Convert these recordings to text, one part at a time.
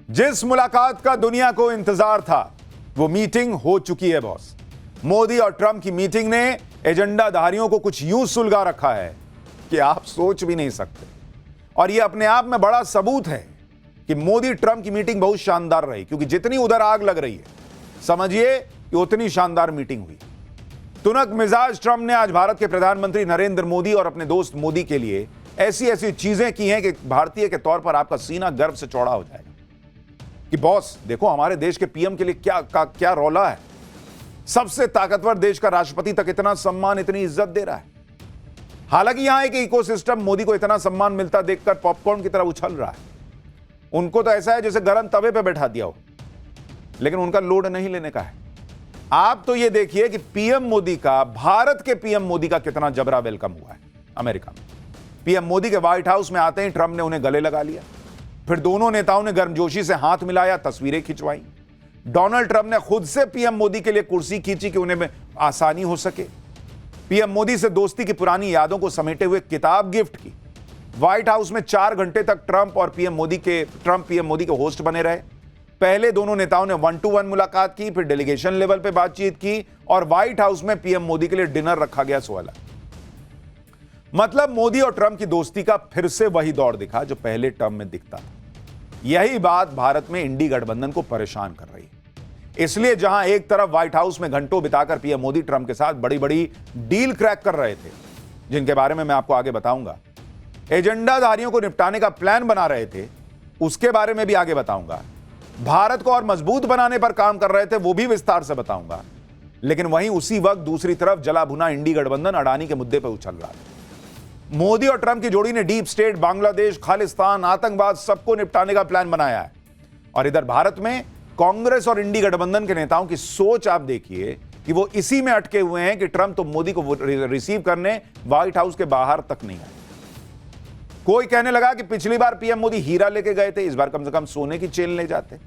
जिस मुलाकात का दुनिया को इंतजार था वो मीटिंग हो चुकी है बॉस। मोदी और ट्रंप की मीटिंग ने एजेंडाधारियों को कुछ यूं सुलगा रखा है कि आप सोच भी नहीं सकते। और यह अपने आप में बड़ा सबूत है कि मोदी ट्रंप की मीटिंग बहुत शानदार रही, क्योंकि जितनी उधर आग लग रही है समझिए कि उतनी शानदार मीटिंग हुई। तुनक मिजाज ट्रंप ने आज भारत के प्रधानमंत्री नरेंद्र मोदी और अपने दोस्त मोदी के लिए ऐसी ऐसी चीजें की हैं कि भारतीय के तौर पर आपका सीना गर्व से चौड़ा हो जाएगा कि बॉस देखो हमारे देश के पीएम के लिए क्या रौला है। सबसे ताकतवर देश का राष्ट्रपति तक इतना सम्मान, इतनी इज्जत दे रहा है। हालांकि यहां एक इकोसिस्टम मोदी को इतना सम्मान मिलता देखकर पॉपकॉर्न की तरह उछल रहा है। उनको तो ऐसा है जैसे गर्म तवे पे बैठा दिया हो, लेकिन उनका लोड नहीं लेने का है। आप तो ये देखिए कि पीएम मोदी का, भारत के पीएम मोदी का कितना जबरा वेलकम हुआ है अमेरिका में। पीएम मोदी के व्हाइट हाउस में आते ही ट्रंप ने उन्हें गले लगा लिया, फिर दोनों नेताओं ने गर्मजोशी से हाथ मिलाया, तस्वीरें खिंचवाई। डोनाल्ड ट्रंप ने खुद से पीएम मोदी के लिए कुर्सी खींची कि उन्हें आसानी हो सके। पीएम मोदी से दोस्ती की पुरानी यादों को समेटे हुए किताब गिफ्ट की। व्हाइट हाउस में 4 घंटे तक ट्रंप पीएम मोदी के होस्ट बने रहे। पहले दोनों नेताओं ने 1-to-1 मुलाकात की, फिर डेलीगेशन लेवल पे बातचीत की और व्हाइट हाउस में पीएम मोदी के लिए डिनर रखा गया। सोला मतलब मोदी और ट्रंप की दोस्ती का फिर से वही दौर दिखा जो पहले टर्म में दिखता था। यही बात भारत में इंडी गठबंधन को परेशान कर रही है। इसलिए जहां एक तरफ व्हाइट हाउस में घंटों बिताकर पीएम मोदी ट्रंप के साथ बड़ी बड़ी डील क्रैक कर रहे थे, जिनके बारे में मैं आपको आगे बताऊंगा, एजेंडाधारियों को निपटाने का प्लान बना रहे थे, उसके बारे में भी आगे बताऊंगा, भारत को और मजबूत बनाने पर काम कर रहे थे, वो भी विस्तार से बताऊंगा। लेकिन वहीं उसी वक्त दूसरी तरफ जला भुना इंडी गठबंधन अडानी के मुद्दे पर उछल रहा था। मोदी और ट्रंप की जोड़ी ने डीप स्टेट, बांग्लादेश, खालिस्तान, आतंकवाद सबको निपटाने का प्लान बनाया है। और इधर भारत में कांग्रेस और इंडी गठबंधन के नेताओं की सोच आप देखिए कि वो इसी में अटके हुए हैं कि ट्रंप तो मोदी को रिसीव करने व्हाइट हाउस के बाहर तक नहीं आए। कोई कहने लगा कि पिछली बार पीएम मोदी हीरा लेके गए थे, इस बार कम से कम सोने की चेन ले जाते।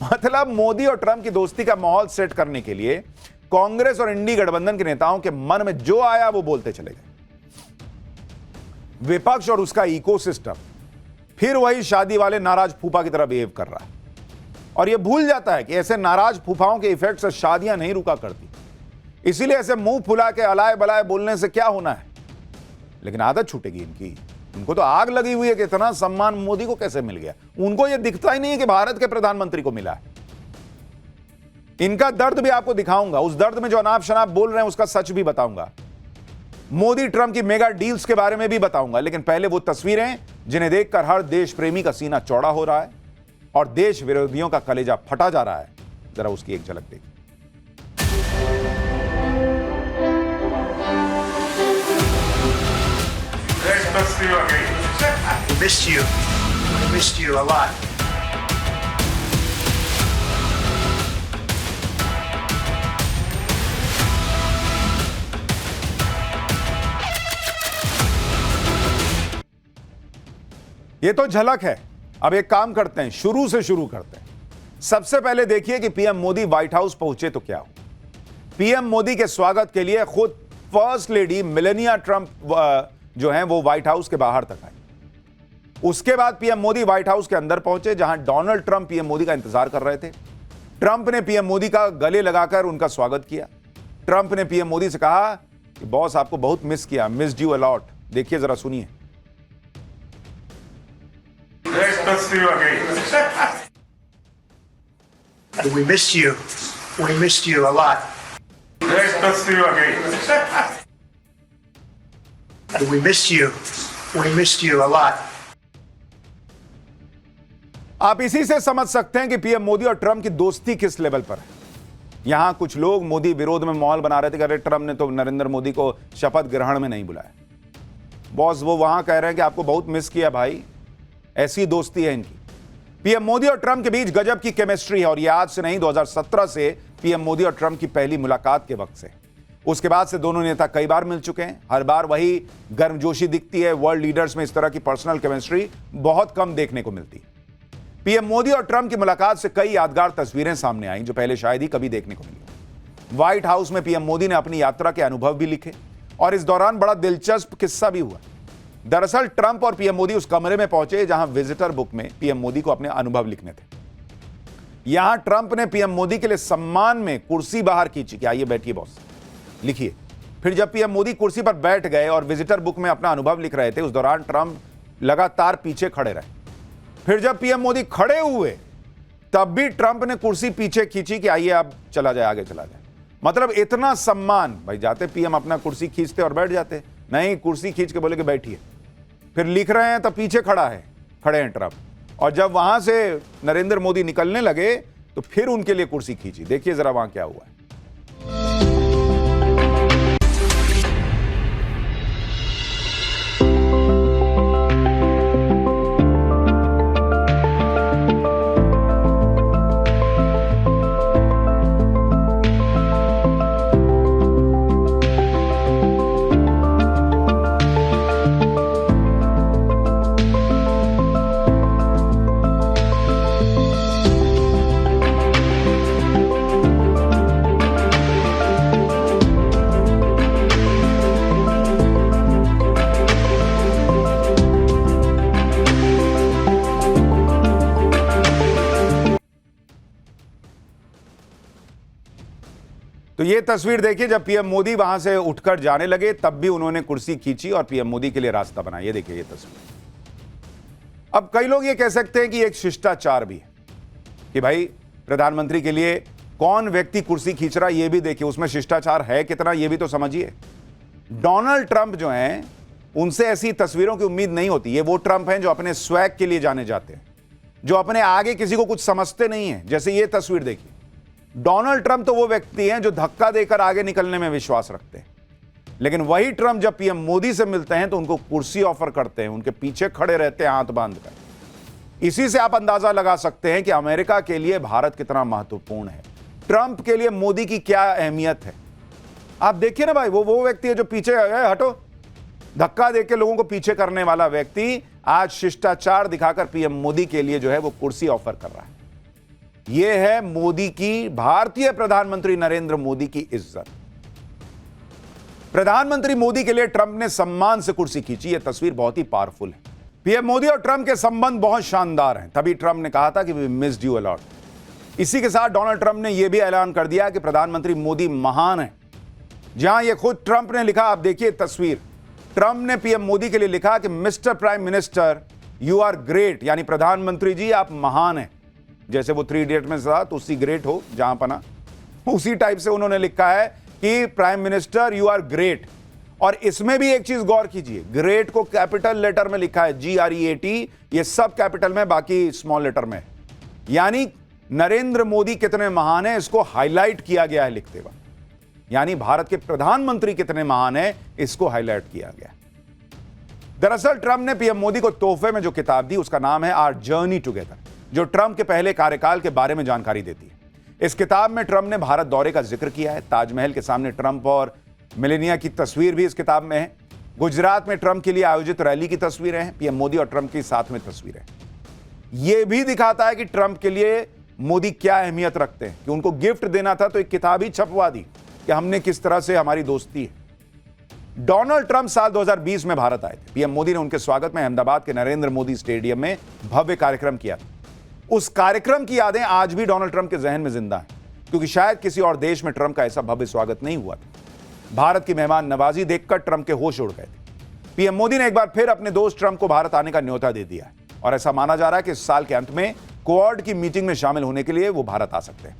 मतलब मोदी और ट्रंप की दोस्ती का माहौल सेट करने के लिए कांग्रेस और इंडी गठबंधन के नेताओं के मन में जो आया वो बोलते चले गए। विपक्ष और उसका इकोसिस्टम फिर वही शादी वाले नाराज फूफा की तरह बिहेव कर रहा है और यह भूल जाता है कि ऐसे नाराज फूफाओं के इफेक्ट से शादियां नहीं रुका करती। इसीलिए ऐसे मुंह फुला के अलाए बलाए बोलने से क्या होना है, लेकिन आदत छूटेगी इनकी। उनको तो आग लगी हुई है कि इतना सम्मान मोदी को कैसे मिल गया। उनको यह दिखता ही नहीं है कि भारत के प्रधानमंत्री को मिला है। इनका दर्द भी आपको दिखाऊंगा, उस दर्द में जो अनाप शनाप बोल रहे हैं उसका सच भी बताऊंगा। मोदी ट्रंप की मेगा डील्स के बारे में भी बताऊंगा। लेकिन पहले वो तस्वीरें जिन्हें देखकर हर देश प्रेमी का सीना चौड़ा हो रहा है और देश विरोधियों का कलेजा फटा जा रहा है, जरा उसकी एक झलक देखिए। We missed you a lot. ये तो झलक है। अब एक काम करते हैं, शुरू से शुरू करते हैं। सबसे पहले देखिए कि पीएम मोदी व्हाइट हाउस पहुंचे तो क्या हुआ। पीएम मोदी के स्वागत के लिए खुद फर्स्ट लेडी मेलानिया ट्रंप जो हैं वो व्हाइट हाउस के बाहर तक आई। उसके बाद पीएम मोदी व्हाइट हाउस के अंदर पहुंचे, जहां डोनाल्ड ट्रंप पीएम मोदी का इंतजार कर रहे थे। ट्रंप ने पीएम मोदी का गले लगाकर उनका स्वागत किया। ट्रंप ने पीएम मोदी से कहा कि बॉस आपको बहुत मिस किया, मिस्ड यू अ लॉट। देखिए जरा सुनिए। We missed you. We missed you a lot. We missed you. We missed you a lot. आप इसी से समझ सकते हैं कि पीएम मोदी और ट्रंप की दोस्ती किस लेवल पर है। यहां कुछ लोग मोदी विरोध में माहौल बना रहे थे कि अरे ट्रंप ने तो नरेंद्र मोदी को शपथ ग्रहण में नहीं बुलाया। बॉस वो वहां कह रहे हैं कि आपको बहुत मिस किया भाई। ऐसी दोस्ती है इनकी। पीएम मोदी और ट्रंप के बीच गजब की केमिस्ट्री है और यह आज से नहीं, 2017 से पीएम मोदी और ट्रंप की पहली मुलाकात के वक्त से। उसके बाद से दोनों नेता कई बार मिल चुके हैं। हर बार वही गर्मजोशी दिखती है। वर्ल्ड लीडर्स में इस तरह की पर्सनल केमिस्ट्री बहुत कम देखने को मिलती है। पीएम मोदी और ट्रंप की मुलाकात से कई यादगार तस्वीरें सामने आई जो पहले शायद ही कभी देखने को मिली। व्हाइट हाउस में पीएम मोदी ने अपनी यात्रा के अनुभव भी लिखे और इस दौरान बड़ा दिलचस्प किस्सा भी हुआ। दरअसल ट्रंप और पीएम मोदी उस कमरे में पहुंचे जहां विजिटर बुक में पीएम मोदी को अपने अनुभव लिखने थे। यहां ट्रंप ने पीएम मोदी के लिए सम्मान में कुर्सी बाहर खींची कि आइए बैठिए बॉस, लिखिए। फिर जब पीएम मोदी कुर्सी पर बैठ गए और विजिटर बुक में अपना अनुभव लिख रहे थे, उस दौरान ट्रंप लगातार पीछे खड़े रहे। फिर जब पीएम मोदी खड़े हुए तब भी ट्रंप ने कुर्सी पीछे खींची कि आइए अब चला जाए, आगे चला जाए। मतलब इतना सम्मान। भाई जाते पीएम अपना कुर्सी खींचते और बैठ जाते, नहीं, कुर्सी खींच के बोले कि बैठिए। फिर लिख रहे हैं तो पीछे खड़े हैं ट्रंप। और जब वहां से नरेंद्र मोदी निकलने लगे तो फिर उनके लिए कुर्सी खींची। देखिए जरा वहां क्या हुआ है। तो ये तस्वीर देखिए, जब पीएम मोदी वहां से उठकर जाने लगे तब भी उन्होंने कुर्सी खींची और पीएम मोदी के लिए रास्ता बनाया। ये देखिए ये तस्वीर। अब कई लोग ये कह सकते हैं कि एक शिष्टाचार भी है कि भाई प्रधानमंत्री के लिए कौन व्यक्ति कुर्सी खींच रहा है ये भी देखिए, उसमें शिष्टाचार है कितना ये भी तो समझिए। डोनाल्ड ट्रंप जो हैं उनसे ऐसी तस्वीरों की उम्मीद नहीं होती। ये वो ट्रंप हैं जो अपने स्वैग के लिए जाने जाते हैं, जो अपने आगे किसी को कुछ समझते नहीं है। जैसे ये तस्वीर देखिए, डोनाल्ड ट्रंप तो वो व्यक्ति हैं जो धक्का देकर आगे निकलने में विश्वास रखते हैं, लेकिन वही ट्रंप जब पीएम मोदी से मिलते हैं तो उनको कुर्सी ऑफर करते हैं, उनके पीछे खड़े रहते हैं हाथ बांधकर। इसी से आप अंदाजा लगा सकते हैं कि अमेरिका के लिए भारत कितना महत्वपूर्ण है, ट्रंप के लिए मोदी की क्या अहमियत है। आप देखिए ना भाई, वो व्यक्ति है जो पीछे हटो धक्का देकर लोगों को पीछे करने वाला व्यक्ति आज शिष्टाचार दिखाकर पीएम मोदी के लिए जो है वो कुर्सी ऑफर कर रहा है। यह है मोदी की, भारतीय प्रधानमंत्री नरेंद्र मोदी की इज्जत। प्रधानमंत्री मोदी के लिए ट्रंप ने सम्मान से कुर्सी खींची। यह तस्वीर बहुत ही पावरफुल है। पीएम मोदी और ट्रंप के संबंध बहुत शानदार हैं, तभी ट्रंप ने कहा था कि we missed you a lot. इसी के साथ डोनाल्ड ट्रंप ने यह भी ऐलान कर दिया कि प्रधानमंत्री मोदी महान है। जहां यह खुद ट्रंप ने लिखा, आप देखिए तस्वीर, ट्रंप ने पीएम मोदी के लिए लिखा कि mister prime minister you are great, यानी प्रधानमंत्री जी आप महान हैं। जैसे वो 3 इडियट में था तो उसी ग्रेट हो जहां पना, उसी टाइप से उन्होंने लिखा है कि prime minister you are great. और इसमें भी एक चीज गौर कीजिए, ग्रेट को कैपिटल लेटर में लिखा है, GREAT, ये सब कैपिटल में, बाकी स्मॉल लेटर में। यानी नरेंद्र मोदी कितने महान है इसको हाईलाइट किया गया है लिखते वक्त, यानी भारत के प्रधानमंत्री कितने महान है इसको हाईलाइट किया गया। दरअसल ट्रंप ने पीएम मोदी को तोहफे में जो किताब दी उसका नाम है आवर जर्नी टुगेदर, जो ट्रंप के पहले कार्यकाल के बारे में जानकारी देती है। इस किताब में ट्रंप ने भारत दौरे का जिक्र किया है। ताजमहल के सामने ट्रंप और मेलेनिया की तस्वीर भी इस किताब में है। गुजरात में ट्रंप के लिए आयोजित रैली की तस्वीरें हैं, पीएम मोदी और ट्रंप की साथ में तस्वीरें। यह भी दिखाता है कि ट्रंप के लिए मोदी क्या अहमियत रखते हैं, कि उनको गिफ्ट देना था तो एक किताब ही छपवा दी कि हमने किस तरह से हमारी दोस्ती है। डोनाल्ड ट्रंप साल 2020 में भारत आए थे। पीएम मोदी ने उनके स्वागत में अहमदाबाद के नरेंद्र मोदी स्टेडियम में भव्य कार्यक्रम किया था। उस कार्यक्रम की यादें आज भी डोनाल्ड ट्रंप के जहन में जिंदा हैं, क्योंकि शायद किसी और देश में ट्रंप का ऐसा भव्य स्वागत नहीं हुआ था। भारत की मेहमान नवाजी देखकर ट्रंप के होश उड़ गए थे। पीएम मोदी ने एक बार फिर अपने दोस्त ट्रंप को भारत आने का न्योता दे दिया है और ऐसा माना जा रहा है कि इस साल के अंत में क्वाड की मीटिंग में शामिल होने के लिए वो भारत आ सकते हैं।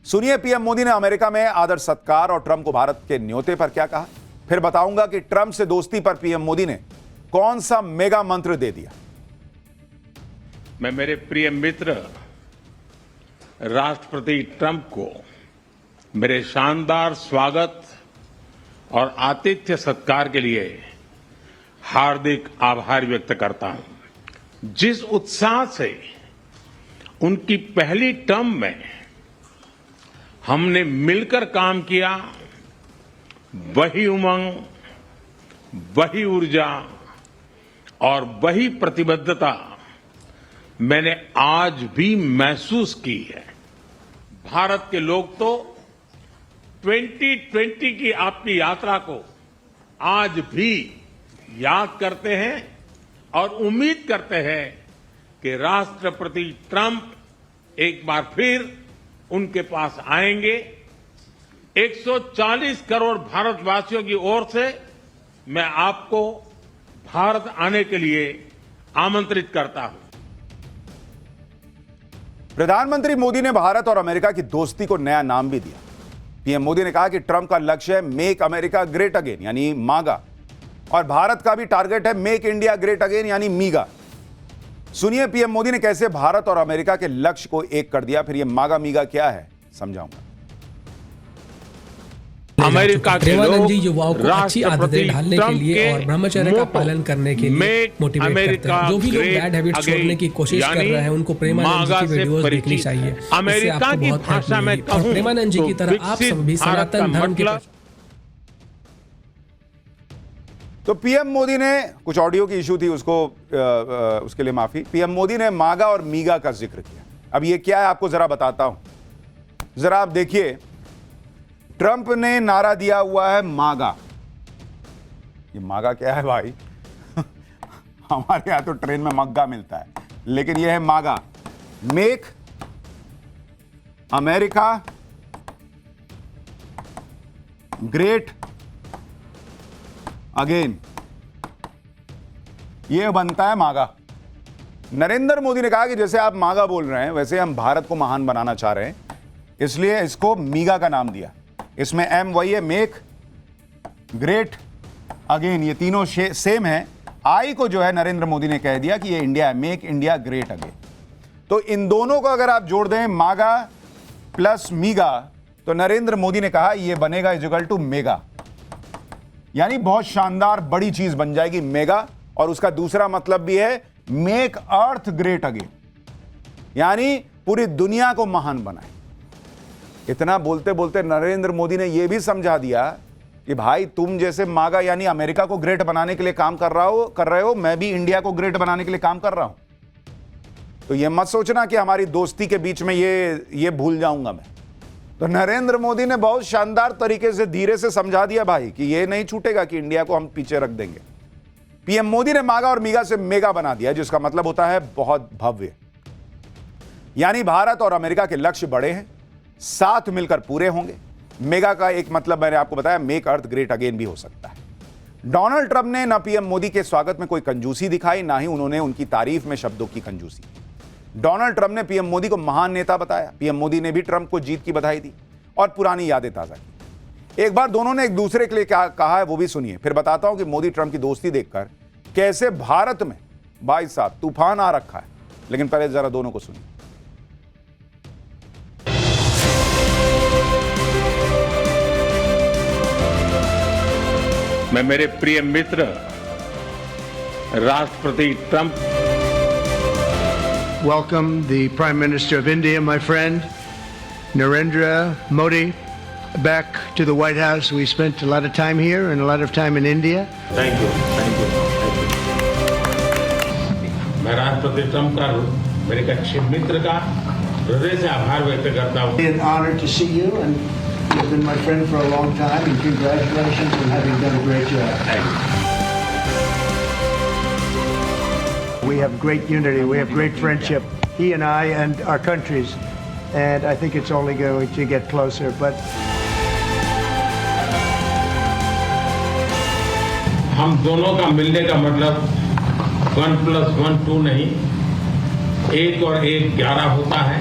सुनिए पीएम मोदी ने अमेरिका में आदर सत्कार और ट्रंप को भारत के न्योते पर क्या कहा, फिर बताऊंगा कि ट्रंप से दोस्ती पर पीएम मोदी ने कौन सा मेगा मंत्र दे दिया। मैं मेरे प्रिय मित्र राष्ट्रपति ट्रंप को मेरे शानदार स्वागत और आतिथ्य सत्कार के लिए हार्दिक आभार व्यक्त करता हूं। जिस उत्साह से उनकी पहली टर्म में हमने मिलकर काम किया, वही उमंग, वही ऊर्जा और वही प्रतिबद्धता मैंने आज भी महसूस की है। भारत के लोग तो 2020 की आपकी यात्रा को आज भी याद करते हैं और उम्मीद करते हैं कि राष्ट्रपति ट्रंप एक बार फिर उनके पास आएंगे। 140 करोड़ भारतवासियों की ओर से मैं आपको भारत आने के लिए आमंत्रित करता हूं। प्रधानमंत्री मोदी ने भारत और अमेरिका की दोस्ती को नया नाम भी दिया। पीएम मोदी ने कहा कि ट्रंप का लक्ष्य है मेक अमेरिका ग्रेट अगेन यानी मागा, और भारत का भी टारगेट है मेक इंडिया ग्रेट अगेन यानी मीगा। सुनिए पीएम मोदी ने कैसे भारत और अमेरिका के लक्ष्य को एक कर दिया। फिर ये मागा मीगा क्या है समझाऊंगा। अमेरिका के प्रेमानंद जी लोग युवाओं को अच्छी आदतें ढालने के लिए और ब्रह्मचर्य का पालन करने के लिए मोटिवेट करते हैं। जो भी लोग बैड हैबिट छोड़ने की कोशिश कर रहे हैं उनको प्रेमानंद जी की वीडियोस देखनी चाहिए। अमेरिका की भाषा में और प्रेमानंद जी की तरह आप सब भी सनातन धर्म के तो पीएम मोदी ने कुछ ऑडियो की इशू थी उसके लिए माफी। पीएम मोदी ने मागा और मीगा का जिक्र किया। अब ये क्या है आपको जरा बताता हूं। जरा आप देखिए, ट्रंप ने नारा दिया हुआ है मागा। ये मागा क्या है भाई? हमारे यहां तो ट्रेन में मग्गा मिलता है, लेकिन यह है मागा। मेक अमेरिका ग्रेट अगेन, यह बनता है मागा। नरेंद्र मोदी ने कहा कि जैसे आप मागा बोल रहे हैं वैसे हम भारत को महान बनाना चाह रहे हैं, इसलिए इसको मीगा का नाम दिया। इसमें एम वही है, मेक ग्रेट अगेन, ये तीनों सेम है। आई को जो है नरेंद्र मोदी ने कह दिया कि ये इंडिया है, मेक इंडिया ग्रेट अगेन। तो इन दोनों को अगर आप जोड़ दें मागा प्लस मीगा, तो नरेंद्र मोदी ने कहा ये बनेगा इक्वल टू मेगा, यानी बहुत शानदार बड़ी चीज बन जाएगी मेगा। और उसका दूसरा मतलब भी है मेक अर्थ ग्रेट अगेन, यानी पूरी दुनिया को महान बनाए। इतना बोलते बोलते नरेंद्र मोदी ने यह भी समझा दिया कि भाई तुम जैसे मागा यानी अमेरिका को ग्रेट बनाने के लिए काम कर रहे हो, मैं भी इंडिया को ग्रेट बनाने के लिए काम कर रहा हूं। तो यह मत सोचना कि हमारी दोस्ती के बीच में ये भूल जाऊंगा मैं। तो नरेंद्र मोदी ने बहुत शानदार तरीके से धीरे से समझा दिया भाई कि यह नहीं छूटेगा कि इंडिया को हम पीछे रख देंगे। पीएम मोदी ने मागा और मीगा से मेगा बना दिया, जिसका मतलब होता है बहुत भव्य। यानी भारत और अमेरिका के लक्ष्य बड़े हैं, साथ मिलकर पूरे होंगे। मेगा का एक मतलब मैंने आपको बताया मेक अर्थ ग्रेट अगेन भी हो सकता है। डोनाल्ड ट्रंप ने ना पीएम मोदी के स्वागत में कोई कंजूसी दिखाई, ना ही उन्होंने उनकी तारीफ में शब्दों की कंजूसी। डोनाल्ड ट्रंप ने पीएम मोदी को महान नेता बताया, पीएम मोदी ने भी ट्रंप को जीत की बधाई दी और पुरानी यादें ताजा की। एक बार दोनों ने एक दूसरे के लिए क्या कहा है वो भी सुनिए, फिर बताता हूं कि मोदी ट्रंप की दोस्ती देखकर कैसे भारत में भाई साहब तूफान आ रखा है। लेकिन पहले जरा दोनों को सुनिए। मैं मेरे प्रिय मित्र राष्ट्रपति Trump, Welcome the Prime Minister of India, my friend, Narendra Modi, back to the White House. We spent a lot of time here and a lot of time in India. Thank you. मैं राष्ट्रपति Trump का, मेरे एक अच्छे मित्र का हृदय से आभार व्यक्त करता हूँ। It's an honor to see you, and you've been my friend for a long time, and congratulations on having done a great job. We have great unity, we have great friendship, he and I and our countries, and I think it's only going to get closer. But हम दोनों का मिलने का मतलब 1 + 1 2 नहीं, 1 और 1 11 होता है।